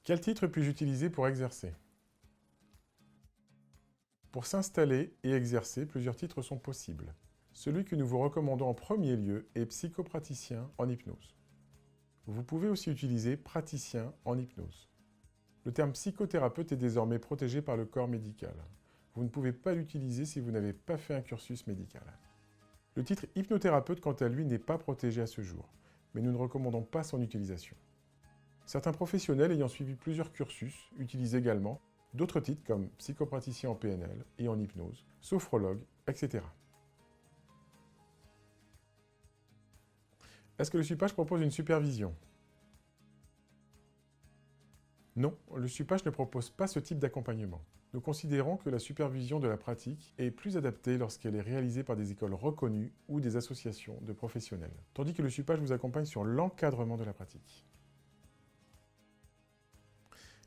Quel titre puis-je utiliser pour exercer? Pour s'installer et exercer, plusieurs titres sont possibles. Celui que nous vous recommandons en premier lieu est psychopraticien en hypnose. Vous pouvez aussi utiliser praticien en hypnose. Le terme psychothérapeute est désormais protégé par le corps médical. Vous ne pouvez pas l'utiliser si vous n'avez pas fait un cursus médical. Le titre hypnothérapeute, quant à lui, n'est pas protégé à ce jour, mais nous ne recommandons pas son utilisation. Certains professionnels ayant suivi plusieurs cursus utilisent également d'autres titres comme psychopraticien en PNL et en hypnose, sophrologue, etc. Est-ce que le SUPACH propose une supervision? Non, le SUPACH ne propose pas ce type d'accompagnement. Nous considérons que la supervision de la pratique est plus adaptée lorsqu'elle est réalisée par des écoles reconnues ou des associations de professionnels, tandis que le SUPACH vous accompagne sur l'encadrement de la pratique.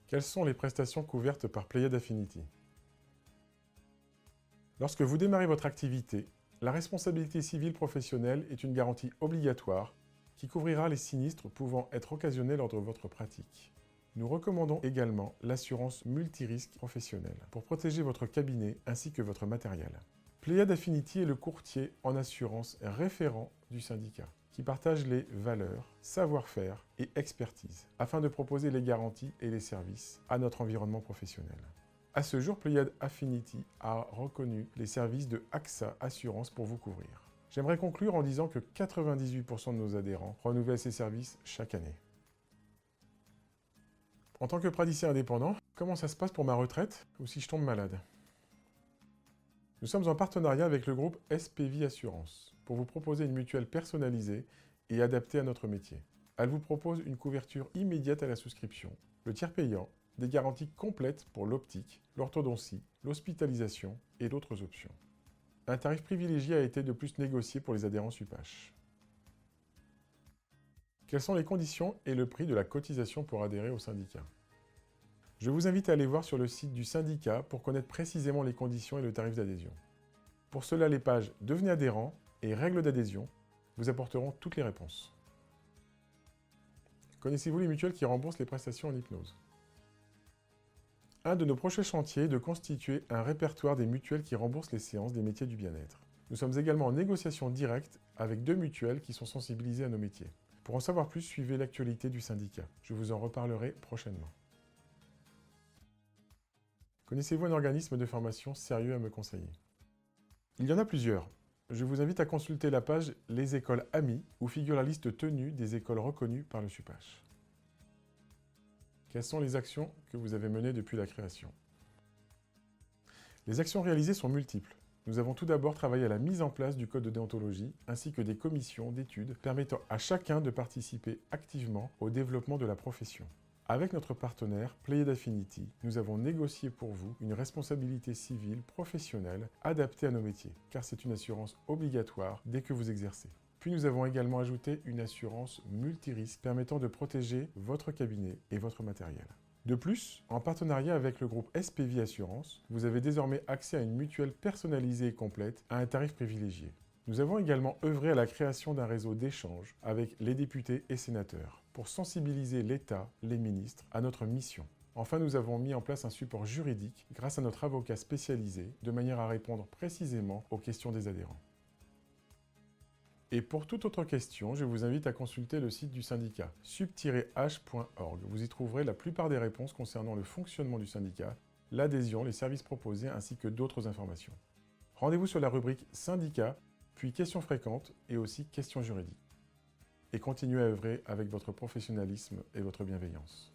Quelles sont les prestations couvertes par Pléiade Affinity? Lorsque vous démarrez votre activité, la responsabilité civile professionnelle est une garantie obligatoire qui couvrira les sinistres pouvant être occasionnés lors de votre pratique. Nous recommandons également l'assurance multirisque professionnelle pour protéger votre cabinet ainsi que votre matériel. Pléiade Affinity est le courtier en assurance référent du syndicat qui partage les valeurs, savoir-faire et expertise afin de proposer les garanties et les services à notre environnement professionnel. À ce jour, Pléiade Affinity a reconnu les services de AXA Assurance pour vous couvrir. J'aimerais conclure en disant que 98% de nos adhérents renouvellent ces services chaque année. En tant que praticien indépendant, comment ça se passe pour ma retraite ou si je tombe malade? Nous sommes en partenariat avec le groupe SPV Assurance pour vous proposer une mutuelle personnalisée et adaptée à notre métier. Elle vous propose une couverture immédiate à la souscription, le tiers payant, des garanties complètes pour l'optique, l'orthodontie, l'hospitalisation et d'autres options. Un tarif privilégié a été de plus négocié pour les adhérents SUPACH. Quelles sont les conditions et le prix de la cotisation pour adhérer au syndicat? Je vous invite à aller voir sur le site du syndicat pour connaître précisément les conditions et le tarif d'adhésion. Pour cela, les pages « Devenez adhérent » et « Règles d'adhésion » vous apporteront toutes les réponses. Connaissez-vous les mutuelles qui remboursent les prestations en hypnose? Un de nos prochains chantiers est de constituer un répertoire des mutuelles qui remboursent les séances des métiers du bien-être. Nous sommes également en négociation directe avec 2 mutuelles qui sont sensibilisées à nos métiers. Pour en savoir plus, suivez l'actualité du syndicat. Je vous en reparlerai prochainement. Connaissez-vous un organisme de formation sérieux à me conseiller? Il y en a plusieurs. Je vous invite à consulter la page « Les écoles amies » où figure la liste tenue des écoles reconnues par le SUPACH. Quelles sont les actions que vous avez menées depuis la création? Les actions réalisées sont multiples. Nous avons tout d'abord travaillé à la mise en place du code de déontologie ainsi que des commissions d'études permettant à chacun de participer activement au développement de la profession. Avec notre partenaire Pléiade Affinity, nous avons négocié pour vous une responsabilité civile professionnelle adaptée à nos métiers, car c'est une assurance obligatoire dès que vous exercez. Puis nous avons également ajouté une assurance multirisque permettant de protéger votre cabinet et votre matériel. De plus, en partenariat avec le groupe SPV Assurance, vous avez désormais accès à une mutuelle personnalisée et complète à un tarif privilégié. Nous avons également œuvré à la création d'un réseau d'échanges avec les députés et sénateurs pour sensibiliser l'État, les ministres, à notre mission. Enfin, nous avons mis en place un support juridique grâce à notre avocat spécialisé de manière à répondre précisément aux questions des adhérents. Et pour toute autre question, je vous invite à consulter le site du syndicat, sub-h.org. Vous y trouverez la plupart des réponses concernant le fonctionnement du syndicat, l'adhésion, les services proposés ainsi que d'autres informations. Rendez-vous sur la rubrique Syndicat, puis questions fréquentes et aussi questions juridiques. Et continuez à œuvrer avec votre professionnalisme et votre bienveillance.